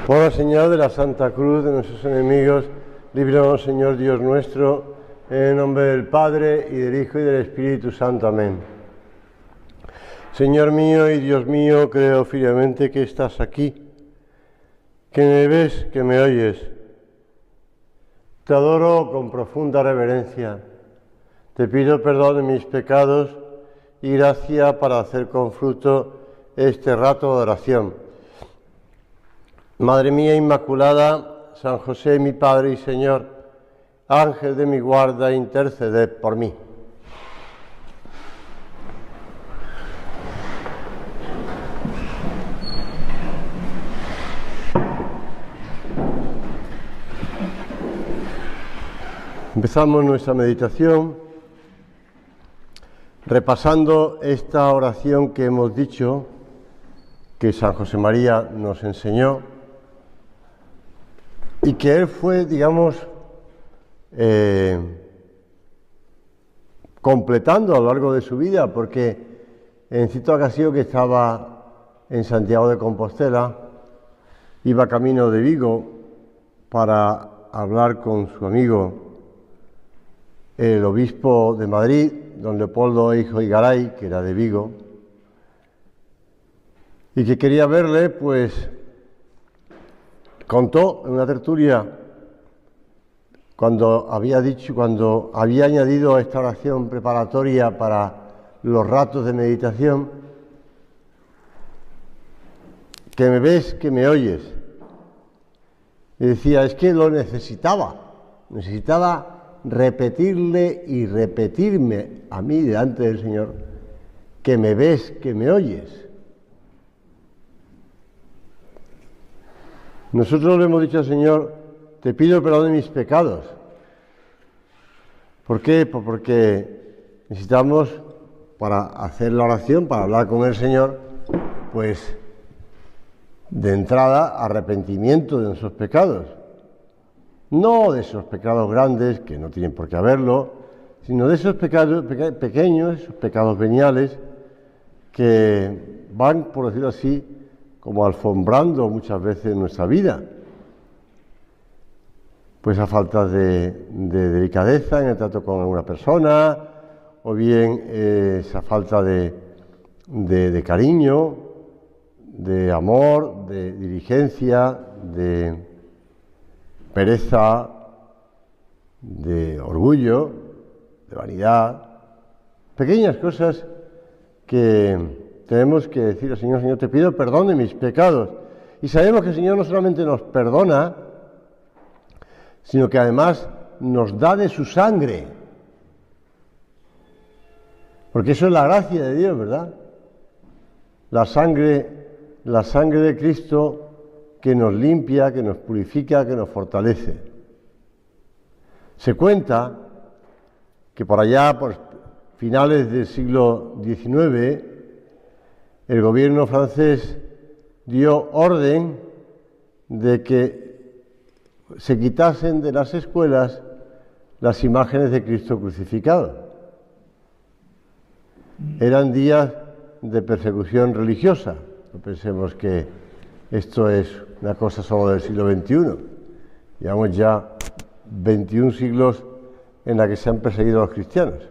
Por la señal de la Santa Cruz de nuestros enemigos, líbranos, Señor Dios nuestro, en el nombre del Padre, y del Hijo, y del Espíritu Santo. Amén. Señor mío y Dios mío, creo firmemente que estás aquí, que me ves, que me oyes. Te adoro con profunda reverencia. Te pido perdón de mis pecados y gracia para hacer con fruto este rato de oración. Madre mía Inmaculada, San José, mi Padre y Señor, Ángel de mi guarda, interceded por mí. Empezamos nuestra meditación repasando esta oración que hemos dicho, que San José María nos enseñó, y que él fue, digamos, completando a lo largo de su vida, porque en cierta ocasión que estaba en Santiago de Compostela, iba camino de Vigo para hablar con su amigo, el obispo de Madrid, don Leopoldo Hijo y Garay, que era de Vigo, y que quería verle, pues contó en una tertulia, cuando había añadido a esta oración preparatoria para los ratos de meditación, que me ves, que me oyes. Y decía, es que lo necesitaba repetirle y repetirme a mí delante del Señor, que me ves, que me oyes. Nosotros le hemos dicho al Señor, te pido perdón de mis pecados. ¿Por qué? Pues porque necesitamos, para hacer la oración, para hablar con el Señor, pues de entrada arrepentimiento de nuestros pecados. No de esos pecados grandes, que no tienen por qué haberlo, sino de esos pecados pequeños, esos pecados veniales, que van, por decirlo así, como alfombrando muchas veces nuestra vida. Pues a falta de delicadeza en el trato con alguna persona, o bien esa falta de cariño, de amor, de diligencia, de pereza, de orgullo, de vanidad. Pequeñas cosas que tenemos que decir al Señor, Señor, te pido perdón de mis pecados. Y sabemos que el Señor no solamente nos perdona, sino que además nos da de su sangre. Porque eso es la gracia de Dios, ¿verdad? La sangre de Cristo que nos limpia, que nos purifica, que nos fortalece. Se cuenta que por allá, por finales del siglo XIX, el gobierno francés dio orden de que se quitasen de las escuelas las imágenes de Cristo crucificado. Eran días de persecución religiosa. No pensemos que esto es una cosa solo del siglo XXI. Llevamos ya 21 siglos en la que se han perseguido a los cristianos.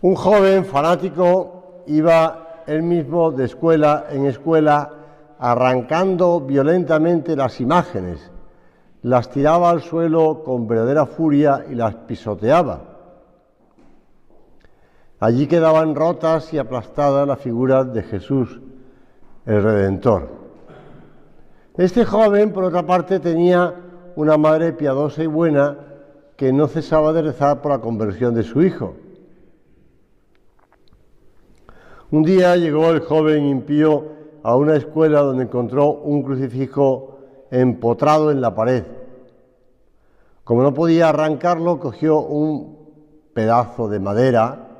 Un joven fanático iba él mismo de escuela en escuela arrancando violentamente las imágenes, las tiraba al suelo con verdadera furia y las pisoteaba. Allí quedaban rotas y aplastadas las figuras de Jesús, el Redentor. Este joven, por otra parte, tenía una madre piadosa y buena que no cesaba de rezar por la conversión de su hijo. Un día llegó el joven impío a una escuela donde encontró un crucifijo empotrado en la pared. Como no podía arrancarlo, cogió un pedazo de madera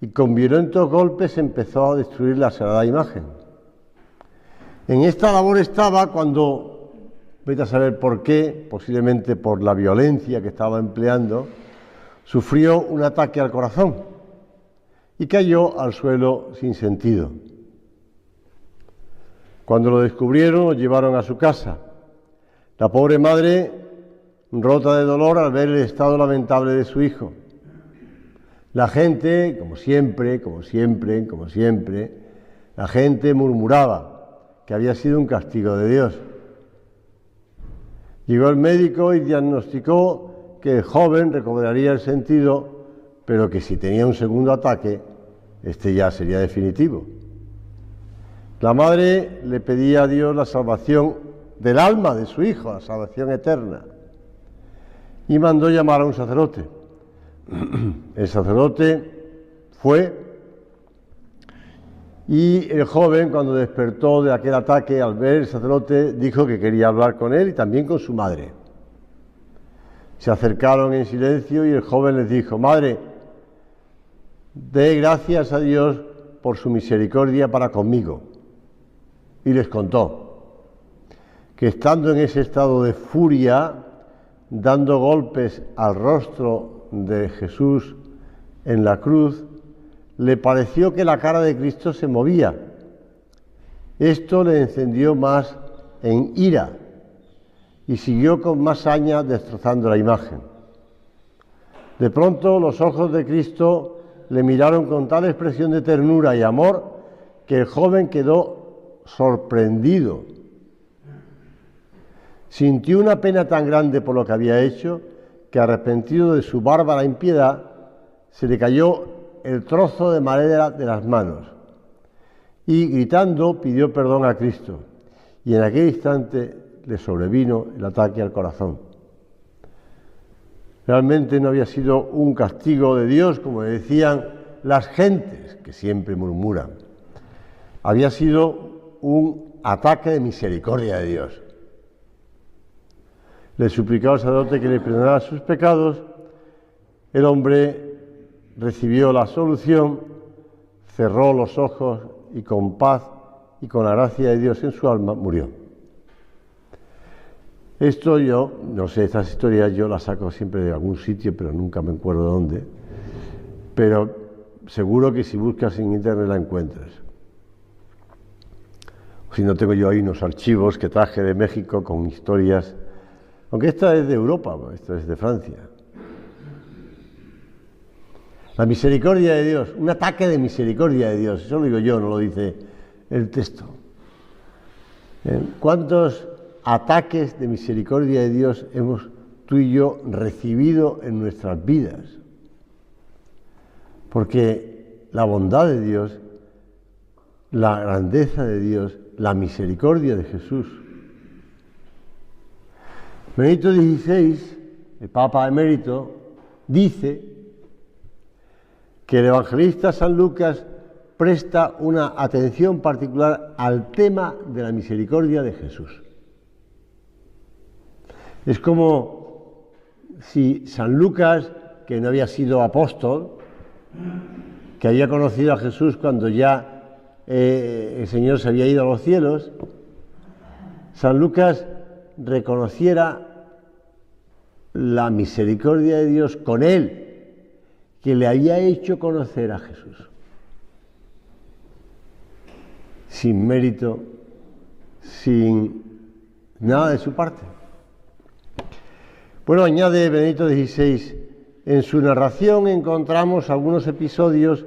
y con violentos golpes empezó a destruir la sagrada imagen. En esta labor estaba cuando, vete a saber por qué, posiblemente por la violencia que estaba empleando, sufrió un ataque al corazón y cayó al suelo sin sentido. Cuando lo descubrieron, lo llevaron a su casa. La pobre madre, rota de dolor al ver el estado lamentable de su hijo. La gente, como siempre, la gente murmuraba que había sido un castigo de Dios. Llegó el médico y diagnosticó que el joven recobraría el sentido, pero que si tenía un segundo ataque, este ya sería definitivo. La madre le pedía a Dios la salvación del alma de su hijo, la salvación eterna, y mandó llamar a un sacerdote. El sacerdote fue, y el joven, cuando despertó de aquel ataque, al ver el sacerdote, dijo que quería hablar con él y también con su madre. Se acercaron en silencio y el joven les dijo: Madre, dé gracias a Dios por su misericordia para conmigo. Y les contó que estando en ese estado de furia, dando golpes al rostro de Jesús en la cruz, le pareció que la cara de Cristo se movía. Esto le encendió más en ira y siguió con más saña destrozando la imagen. De pronto los ojos de Cristo le miraron con tal expresión de ternura y amor que el joven quedó sorprendido. Sintió una pena tan grande por lo que había hecho que, arrepentido de su bárbara impiedad, se le cayó el trozo de madera de las manos y, gritando, pidió perdón a Cristo, y en aquel instante le sobrevino el ataque al corazón. Realmente no había sido un castigo de Dios, como decían las gentes que siempre murmuran. Había sido un ataque de misericordia de Dios. Le suplicó al sacerdote que le perdonara sus pecados. El hombre recibió la solución, cerró los ojos y con paz y con la gracia de Dios en su alma murió. Esto yo, no sé, estas historias yo las saco siempre de algún sitio, pero nunca me acuerdo dónde. Pero seguro que si buscas en internet la encuentras. Si no, tengo yo ahí unos archivos que traje de México con historias, aunque esta es de Europa, esta es de Francia. La misericordia de Dios, un ataque de misericordia de Dios, eso lo digo yo, no lo dice el texto. ¿Cuántos ataques de misericordia de Dios hemos tú y yo recibido en nuestras vidas? Porque la bondad de Dios, la grandeza de Dios, la misericordia de Jesús. Benedicto XVI, el Papa emérito, dice que el evangelista San Lucas presta una atención particular al tema de la misericordia de Jesús. Es como si San Lucas, que no había sido apóstol, que había conocido a Jesús cuando ya el Señor se había ido a los cielos, San Lucas reconociera la misericordia de Dios con él, que le había hecho conocer a Jesús. Sin mérito, sin nada de su parte. Bueno, añade Benedicto XVI, en su narración encontramos algunos episodios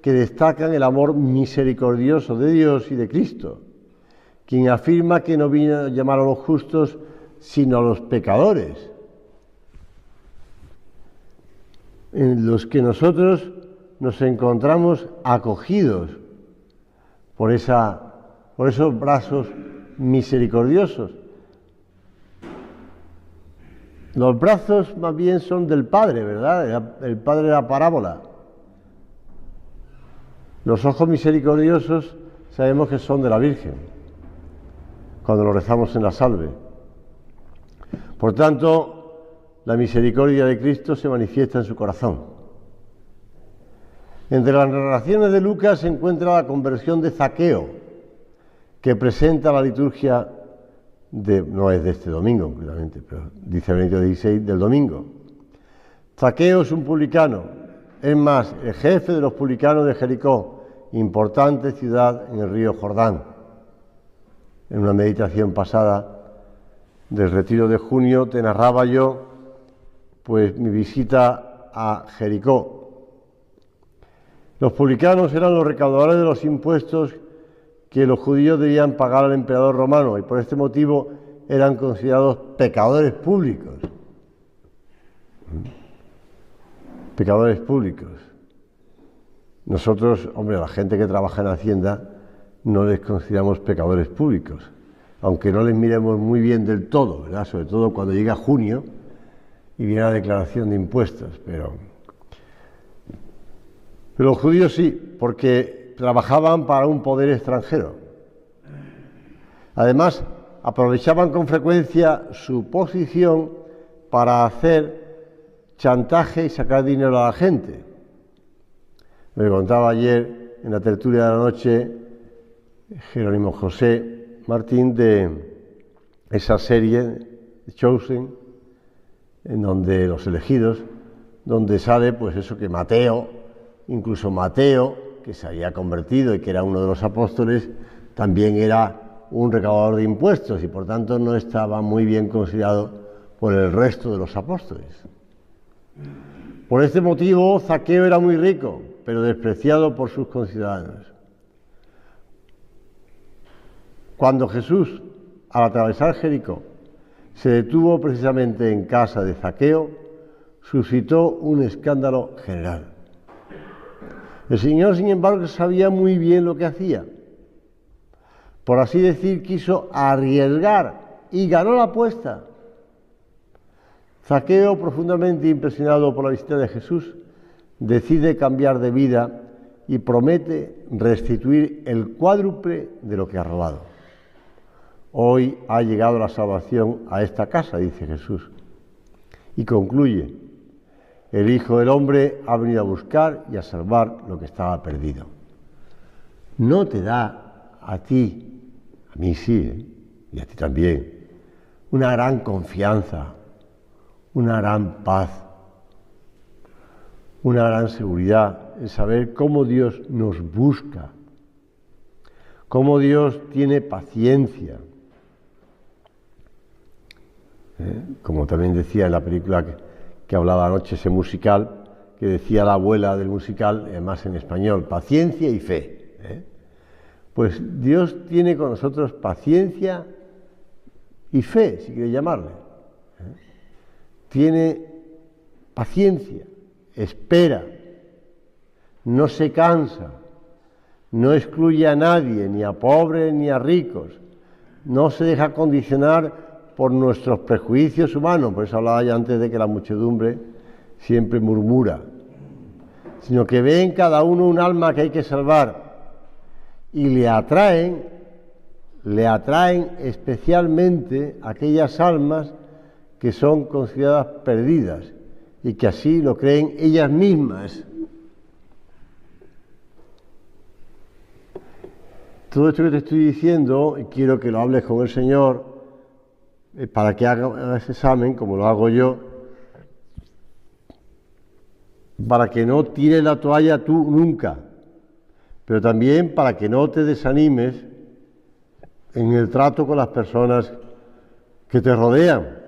que destacan el amor misericordioso de Dios y de Cristo, quien afirma que no vino a llamar a los justos, sino a los pecadores, en los que nosotros nos encontramos acogidos por esos brazos misericordiosos. Los brazos más bien son del Padre, ¿verdad? El Padre de la parábola. Los ojos misericordiosos sabemos que son de la Virgen, cuando lo rezamos en la salve. Por tanto, la misericordia de Cristo se manifiesta en su corazón. Entre las narraciones de Lucas se encuentra la conversión de Zaqueo, que presenta la liturgia no es de este domingo, concretamente, pero dice Benedicto XVI del domingo. Zaqueo es un publicano. Es más, el jefe de los publicanos de Jericó, importante ciudad en el río Jordán. en una meditación pasada del retiro de junio, te narraba yo pues mi visita a Jericó. Los publicanos eran los recaudadores de los impuestos que los judíos debían pagar al emperador romano y por este motivo eran considerados pecadores públicos. Pecadores públicos. Nosotros, hombre, a la gente que trabaja en Hacienda no les consideramos pecadores públicos, aunque no les miremos muy bien del todo, ¿verdad? Sobre todo cuando llega junio y viene la declaración de impuestos, pero los judíos sí, porque trabajaban para un poder extranjero. Además, aprovechaban con frecuencia su posición para hacer chantaje y sacar dinero a la gente. Me contaba ayer en la tertulia de la noche Jerónimo José Martín de esa serie Chosen, en donde Los Elegidos, donde sale pues eso que Mateo, incluso Mateo, que se había convertido y que era uno de los apóstoles, también era un recaudador de impuestos y por tanto no estaba muy bien considerado por el resto de los apóstoles. Por este motivo, Zaqueo era muy rico, pero despreciado por sus conciudadanos. Cuando Jesús, al atravesar Jericó, se detuvo precisamente en casa de Zaqueo, suscitó un escándalo general. El Señor, sin embargo, sabía muy bien lo que hacía. Por así decir, quiso arriesgar y ganó la apuesta. Zaqueo, profundamente impresionado por la visita de Jesús, decide cambiar de vida y promete restituir el cuádruple de lo que ha robado. Hoy ha llegado la salvación a esta casa, dice Jesús. Y concluye, el Hijo del Hombre ha venido a buscar y a salvar lo que estaba perdido. No te da a ti, a mí sí, y a ti también, una gran confianza, una gran paz, una gran seguridad en saber cómo Dios nos busca, cómo Dios tiene paciencia. Como también decía en la película que hablaba anoche, ese musical, que decía la abuela del musical, además en español, paciencia y fe. Pues Dios tiene con nosotros paciencia y fe, si quiere llamarle. Tiene paciencia, espera, no se cansa, no excluye a nadie, ni a pobres ni a ricos, no se deja condicionar por nuestros prejuicios humanos, por eso hablaba ya antes de que la muchedumbre siempre murmura, sino que ve en cada uno un alma que hay que salvar y le atraen especialmente aquellas almas que son consideradas perdidas y que así lo creen ellas mismas. Todo esto que te estoy diciendo, y quiero que lo hables con el Señor, para que hagas ese examen, como lo hago yo, para que no tires la toalla tú nunca, pero también para que no te desanimes en el trato con las personas que te rodean,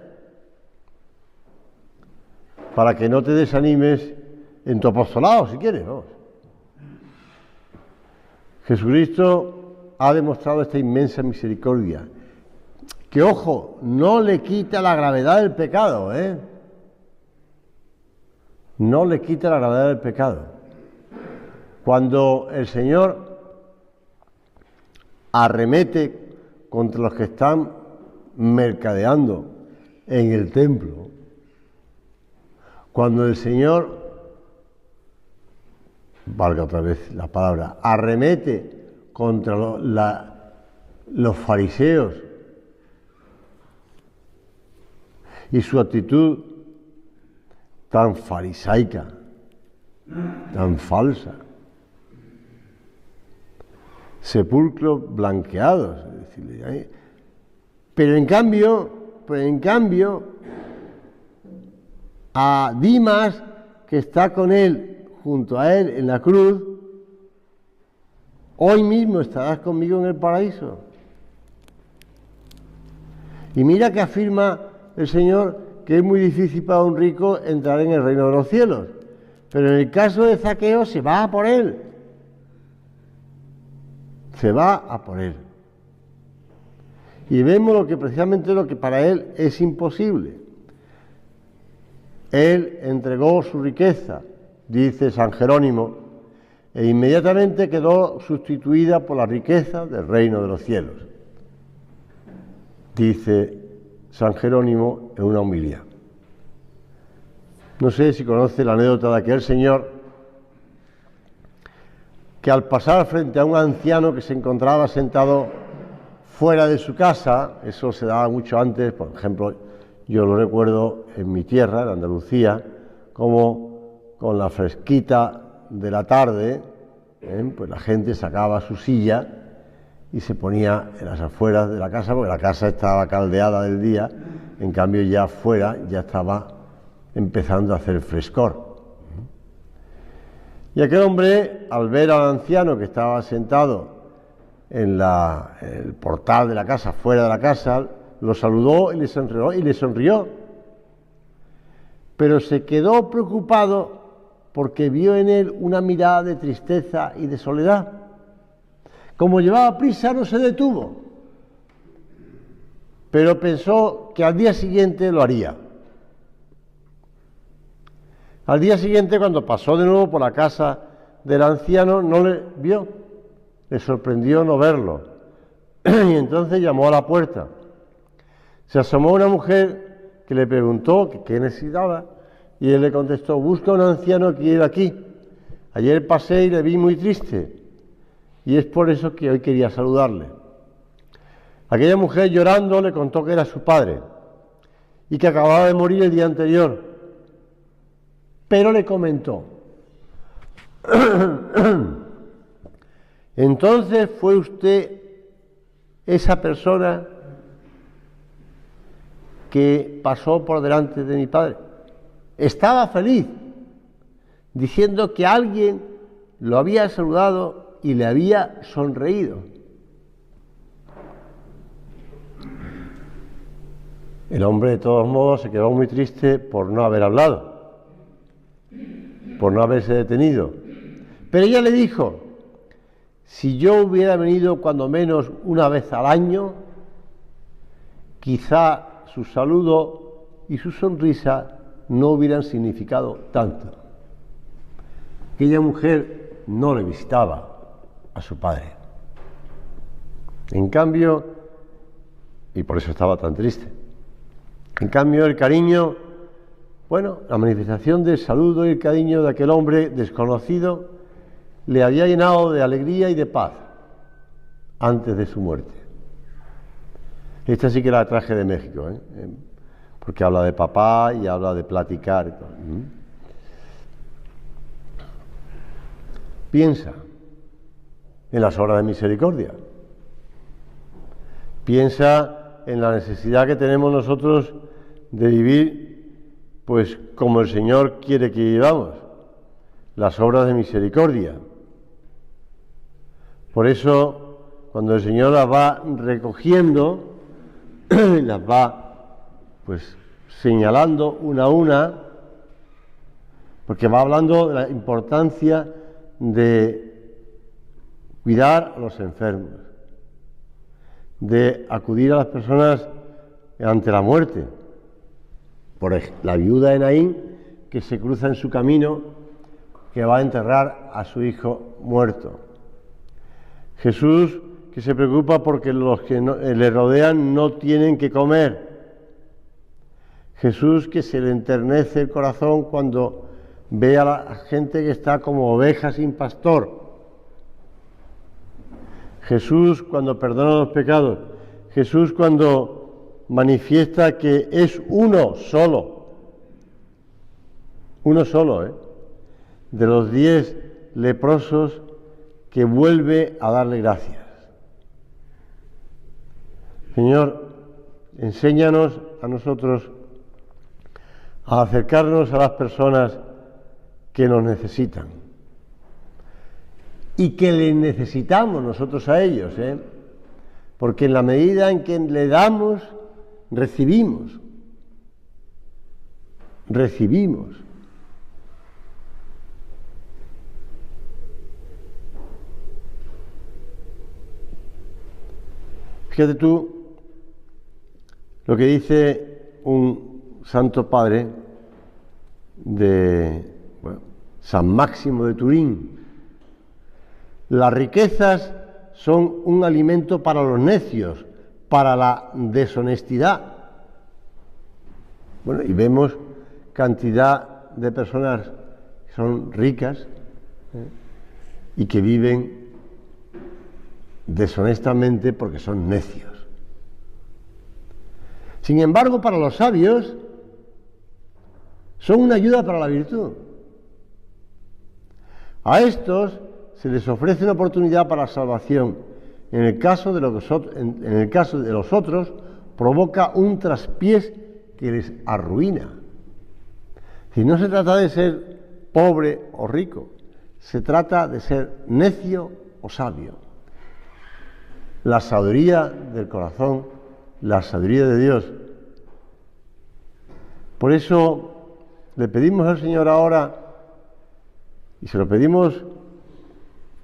para que no te desanimes en tu apostolado, si quieres, ¿no? Jesucristo ha demostrado esta inmensa misericordia, que, ojo, no le quita la gravedad del pecado, No le quita la gravedad del pecado. Cuando el Señor arremete contra los que están mercadeando en el templo, cuando el Señor, valga otra vez la palabra, arremete contra los fariseos y su actitud tan farisaica, tan falsa, sepulcros blanqueados, es decir, pero en cambio, a Dimas, que está con él, junto a él en la cruz, hoy mismo estarás conmigo en el paraíso. Y mira que afirma el Señor que es muy difícil para un rico entrar en el reino de los cielos. Pero en el caso de Zaqueo se va a por él. Se va a por él. Y vemos precisamente lo que para él es imposible. Él entregó su riqueza, dice San Jerónimo, e inmediatamente quedó sustituida por la riqueza del reino de los cielos. Dice San Jerónimo en una homilía. No sé si conoce la anécdota de aquel señor que al pasar frente a un anciano que se encontraba sentado fuera de su casa, eso se daba mucho antes, por ejemplo, yo lo recuerdo en mi tierra, en Andalucía, como con la fresquita de la tarde, pues la gente sacaba su silla y se ponía en las afueras de la casa, porque la casa estaba caldeada del día, en cambio ya afuera ya estaba empezando a hacer frescor. Y aquel hombre, al ver al anciano que estaba sentado en el portal de la casa, fuera de la casa, lo saludó y le sonrió. Pero se quedó preocupado porque vio en él una mirada de tristeza y de soledad. Como llevaba prisa, no se detuvo, pero pensó que al día siguiente lo haría. Al día siguiente, cuando pasó de nuevo por la casa del anciano, no le vio, le sorprendió no verlo, y entonces llamó a la puerta. Se asomó una mujer que le preguntó qué necesitaba, y él le contestó: busca un anciano que vive aquí. Ayer pasé y le vi muy triste, y es por eso que hoy quería saludarle. Aquella mujer, llorando, le contó que era su padre, y que acababa de morir el día anterior. Pero le comentó: entonces fue usted esa persona que pasó por delante de mi padre. Estaba feliz, diciendo que alguien lo había saludado y le había sonreído. El hombre, de todos modos, se quedó muy triste por no haber hablado, por no haberse detenido. Pero ella le dijo: si yo hubiera venido cuando menos una vez al año, quizá su saludo y su sonrisa no hubieran significado tanto. Aquella mujer no le visitaba a su padre. En cambio, y por eso estaba tan triste, en cambio el cariño, la manifestación del saludo y el cariño de aquel hombre desconocido le había llenado de alegría y de paz antes de su muerte. Esta sí que la traje de México, porque habla de papá y habla de platicar y todo. Piensa en las obras de misericordia. Piensa en la necesidad que tenemos nosotros de vivir, pues como el Señor quiere que vivamos, las obras de misericordia. Por eso, cuando el Señor las va recogiendo, las va pues señalando una a una, porque va hablando de la importancia de cuidar a los enfermos, de acudir a las personas ante la muerte. Por ejemplo, la viuda de Naín, que se cruza en su camino, que va a enterrar a su hijo muerto. Jesús, que se preocupa porque los que le rodean no tienen que comer. Jesús, que se le enternece el corazón cuando ve a la gente que está como oveja sin pastor. Jesús, cuando perdona los pecados. Jesús, cuando manifiesta que es uno solo, de los 10 leprosos, que vuelve a darle gracias. Señor, enséñanos a nosotros a acercarnos a las personas que nos necesitan y que les necesitamos nosotros a ellos, porque en la medida en que le damos, recibimos. Fíjate tú lo que dice un santo padre de San Máximo de Turín. Las riquezas son un alimento para los necios, para la deshonestidad. Bueno, y vemos cantidad de personas que son ricas y que viven deshonestamente porque son necios. Sin embargo, para los sabios son una ayuda para la virtud. A estos se les ofrece una oportunidad para la salvación. En el caso de los otros, provoca un traspiés que les arruina. Si no se trata de ser pobre o rico, se trata de ser necio o sabio. La sabiduría del corazón, la sabiduría de Dios. Por eso le pedimos al Señor ahora, y se lo pedimos,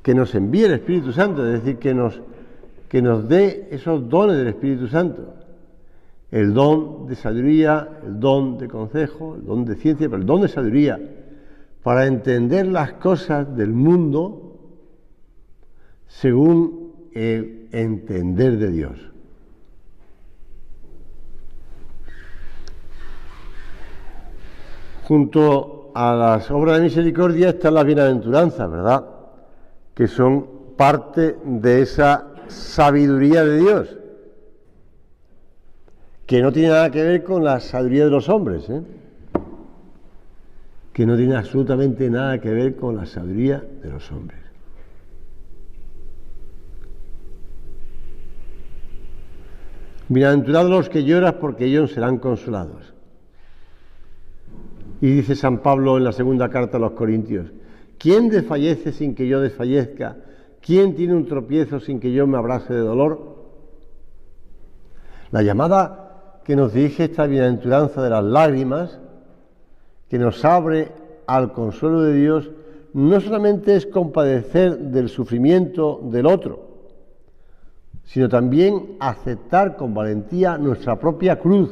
que nos envíe el Espíritu Santo, es decir, que nos dé esos dones del Espíritu Santo. El don de sabiduría, el don de consejo, el don de ciencia, pero el don de sabiduría, para entender las cosas del mundo según el entender de Dios. Junto a las obras de misericordia están las bienaventuranzas, ¿verdad?, que son parte de esa sabiduría de Dios, que no tiene nada que ver con la sabiduría de los hombres, que no tiene absolutamente nada que ver con la sabiduría de los hombres. Bienaventurados los que lloran, porque ellos serán consolados. Y dice San Pablo en la segunda carta a los Corintios: ¿quién desfallece sin que yo desfallezca? ¿Quién tiene un tropiezo sin que yo me abrase de dolor? La llamada que nos dirige esta bienaventuranza de las lágrimas, que nos abre al consuelo de Dios, no solamente es compadecer del sufrimiento del otro, sino también aceptar con valentía nuestra propia cruz,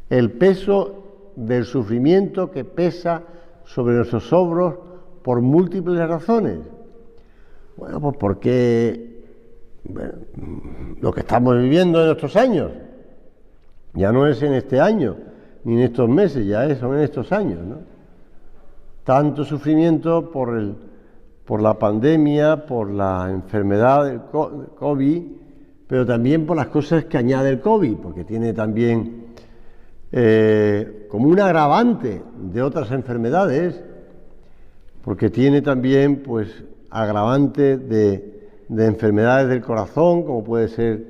el peso del sufrimiento que pesa sobre nuestros hombros por múltiples razones. Bueno, pues porque lo que estamos viviendo en estos años, ya no es en este año, ni en estos meses, ya son en estos años, ¿no? Tanto sufrimiento por la pandemia, por la enfermedad del COVID, pero también por las cosas que añade el COVID, porque tiene también como un agravante de otras enfermedades, porque tiene también pues agravante de enfermedades del corazón, como puede ser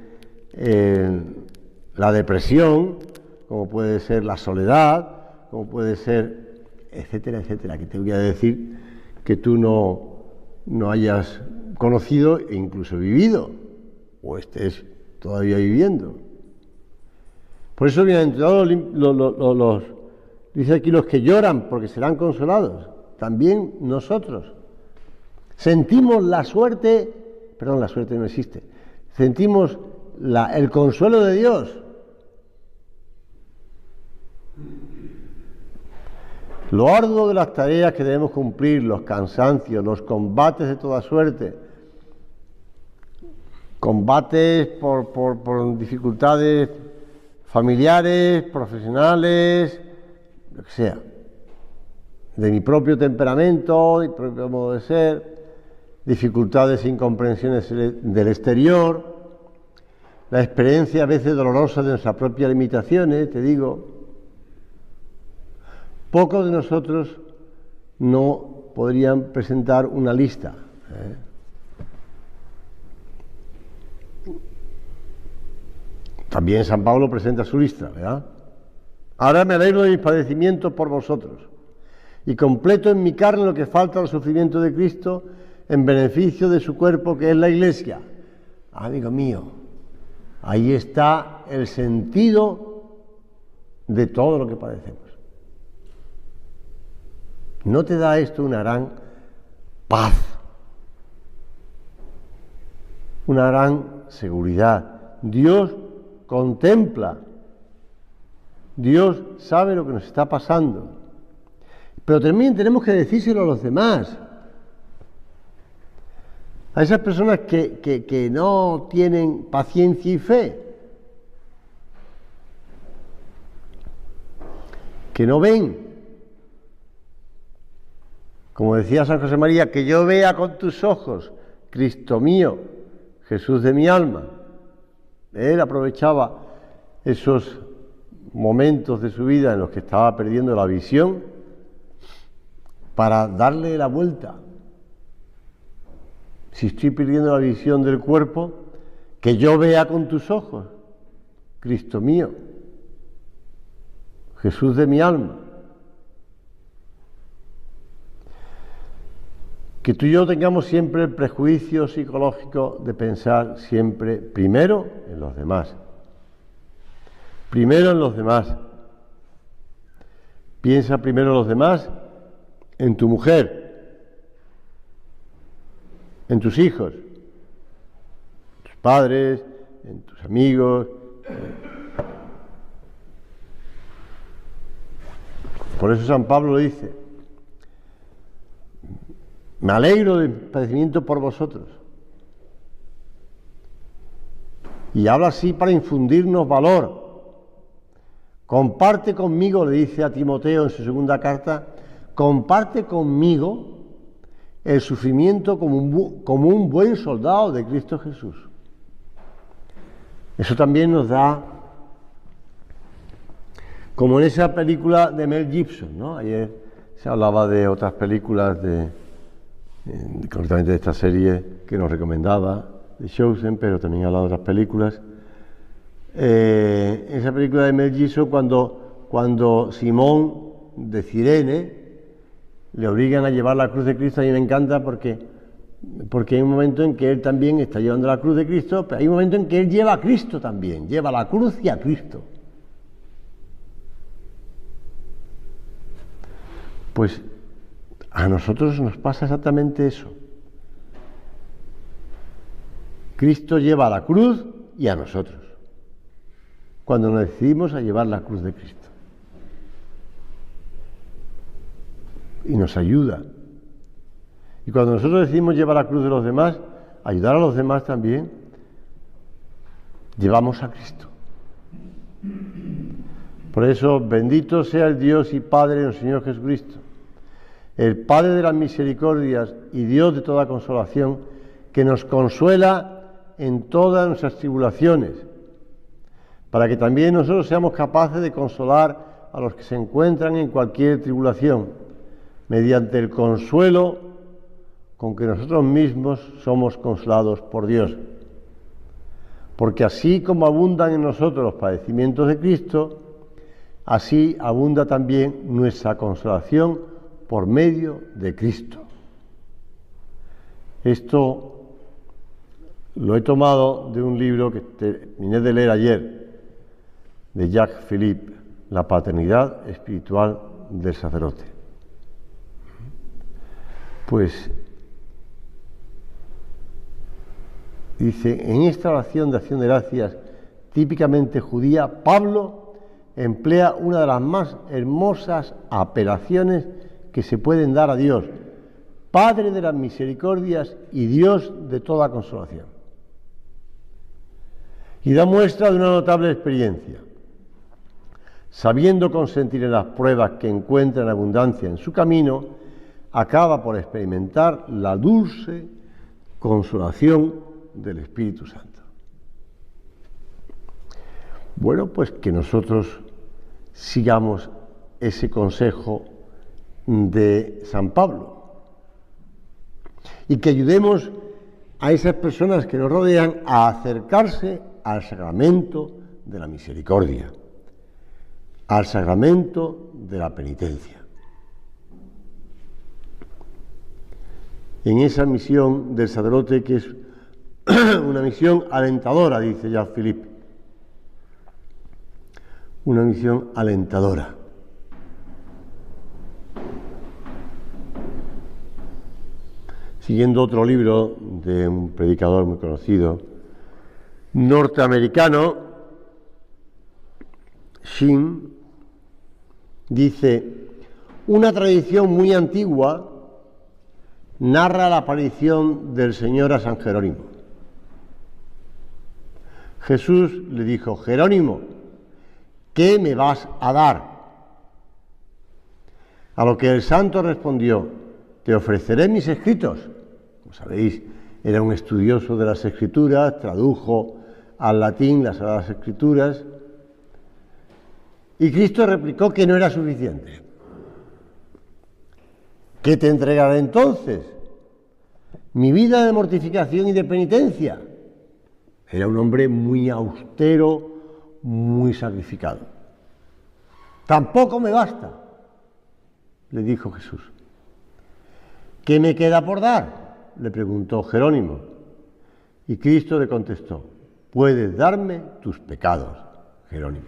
la depresión, como puede ser la soledad, como puede ser, etcétera, etcétera, que te voy a decir que tú no hayas conocido e incluso vivido, o estés todavía viviendo. Por eso bienaventurados dice aquí los que lloran, porque serán consolados. También nosotros sentimos la suerte no existe, sentimos el consuelo de Dios. Lo arduo de las tareas que debemos cumplir, los cansancios, los combates de toda suerte, combates por dificultades familiares, profesionales, lo que sea, de mi propio temperamento, de mi propio modo de ser, dificultades e incomprensiones del exterior, la experiencia a veces dolorosa de nuestras propias limitaciones, te digo. Pocos de nosotros no podrían presentar una lista. También San Pablo presenta su lista, ¿verdad? Ahora me alegro de mis padecimientos por vosotros y completo en mi carne lo que falta al sufrimiento de Cristo en beneficio de su cuerpo, que es la Iglesia. Amigo mío, Ahí está el sentido de todo lo que padecemos. ¿No te da esto una gran paz? Una gran seguridad. Dios contempla. Dios sabe lo que nos está pasando. Pero también tenemos que decírselo a los demás. A esas personas que no tienen paciencia y fe, que no ven. Como decía San José María, que yo vea con tus ojos, Cristo mío, Jesús de mi alma. Él aprovechaba esos momentos de su vida en los que estaba perdiendo la visión para darle la vuelta. Si estoy perdiendo la visión del cuerpo, que yo vea con tus ojos, Cristo mío, Jesús de mi alma. Que tú y yo tengamos siempre el prejuicio psicológico de pensar siempre primero en los demás. Primero en los demás. Piensa primero en los demás, en tu mujer, en tus hijos, en tus padres, en tus amigos. Por eso San Pablo dice: me alegro del padecimiento por vosotros. Y habla así para infundirnos valor. Comparte conmigo, le dice a Timoteo en su segunda carta, comparte conmigo el sufrimiento como un buen soldado de Cristo Jesús. Eso también nos da, como en esa película de Mel Gibson, ¿no? Ayer se hablaba de otras películas, concretamente de esta serie que nos recomendaba, de Chosen, pero también hablaba de otras películas. Esa película de Mel Gibson, cuando Simón de Cirene le obligan a llevar la cruz de Cristo, a mí me encanta porque hay un momento en que él también está llevando la cruz de Cristo, pero hay un momento en que él lleva a Cristo también, lleva la cruz y a Cristo. Pues a nosotros nos pasa exactamente eso. Cristo lleva la cruz y a nosotros, cuando nos decidimos a llevar la cruz de Cristo. Y nos ayuda. Y cuando nosotros decidimos llevar la cruz de los demás, ayudar a los demás también, llevamos a Cristo. Por eso, bendito sea el Dios y Padre de nuestro Señor Jesucristo, el Padre de las misericordias y Dios de toda consolación, que nos consuela en todas nuestras tribulaciones, para que también nosotros seamos capaces de consolar a los que se encuentran en cualquier tribulación, mediante el consuelo con que nosotros mismos somos consolados por Dios. Porque así como abundan en nosotros los padecimientos de Cristo, así abunda también nuestra consolación por medio de Cristo. Esto lo he tomado de un libro que terminé de leer ayer, de Jacques Philippe, La paternidad espiritual del sacerdote. Pues dice, en esta oración de acción de gracias típicamente judía, Pablo emplea una de las más hermosas apelaciones que se pueden dar a Dios, Padre de las misericordias y Dios de toda consolación. Y da muestra de una notable experiencia. Sabiendo consentir en las pruebas que encuentra en abundancia en su camino, acaba por experimentar la dulce consolación del Espíritu Santo. Bueno, pues que nosotros sigamos ese consejo de San Pablo y que ayudemos a esas personas que nos rodean a acercarse al sacramento de la misericordia, al sacramento de la penitencia. En esa misión del sacerdote, que es una misión alentadora, dice Jacques Philippe, una misión alentadora. Siguiendo otro libro de un predicador muy conocido, norteamericano, Sheen, dice: una tradición muy antigua narra la aparición del Señor a San Jerónimo. Jesús le dijo: Jerónimo, ¿qué me vas a dar? A lo que el santo respondió: te ofreceré mis escritos. Como sabéis, era un estudioso de las Escrituras, tradujo al latín las Sagradas Escrituras, y Cristo replicó que no era suficiente. ¿Qué te entregaré entonces? Mi vida de mortificación y de penitencia. Era un hombre muy austero, muy sacrificado. Tampoco me basta, le dijo Jesús. ¿Qué me queda por dar?, le preguntó Jerónimo. Y Cristo le contestó: puedes darme tus pecados, Jerónimo.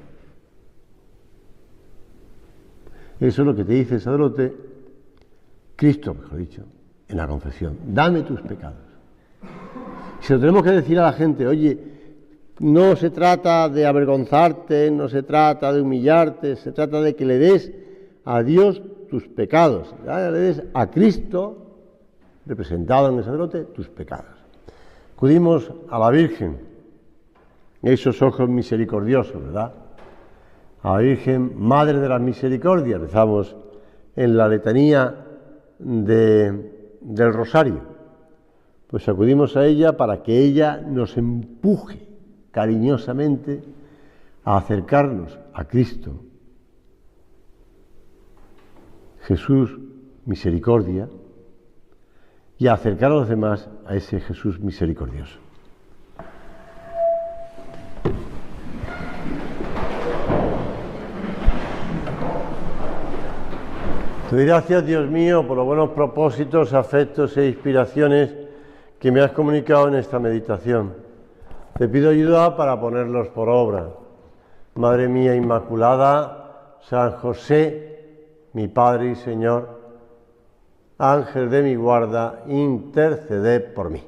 Eso es lo que te dice el sacerdote, Cristo, mejor dicho, en la confesión: dame tus pecados. Si lo tenemos que decir a la gente: oye, no se trata de avergonzarte, no se trata de humillarte, se trata de que le des a Dios tus pecados, ya le des a Cristo, representado en el sacerdote, tus pecados. Acudimos a la Virgen, esos ojos misericordiosos, ¿verdad? A la Virgen, Madre de las Misericordias, rezamos en la letanía del Rosario. Pues acudimos a ella para que ella nos empuje cariñosamente a acercarnos a Cristo. Jesús, misericordia, y a acercar a los demás a ese Jesús misericordioso. Te doy gracias, Dios mío, por los buenos propósitos, afectos e inspiraciones que me has comunicado en esta meditación. Te pido ayuda para ponerlos por obra. Madre mía Inmaculada, San José, mi Padre y Señor, Ángel de mi guarda, interceded por mí.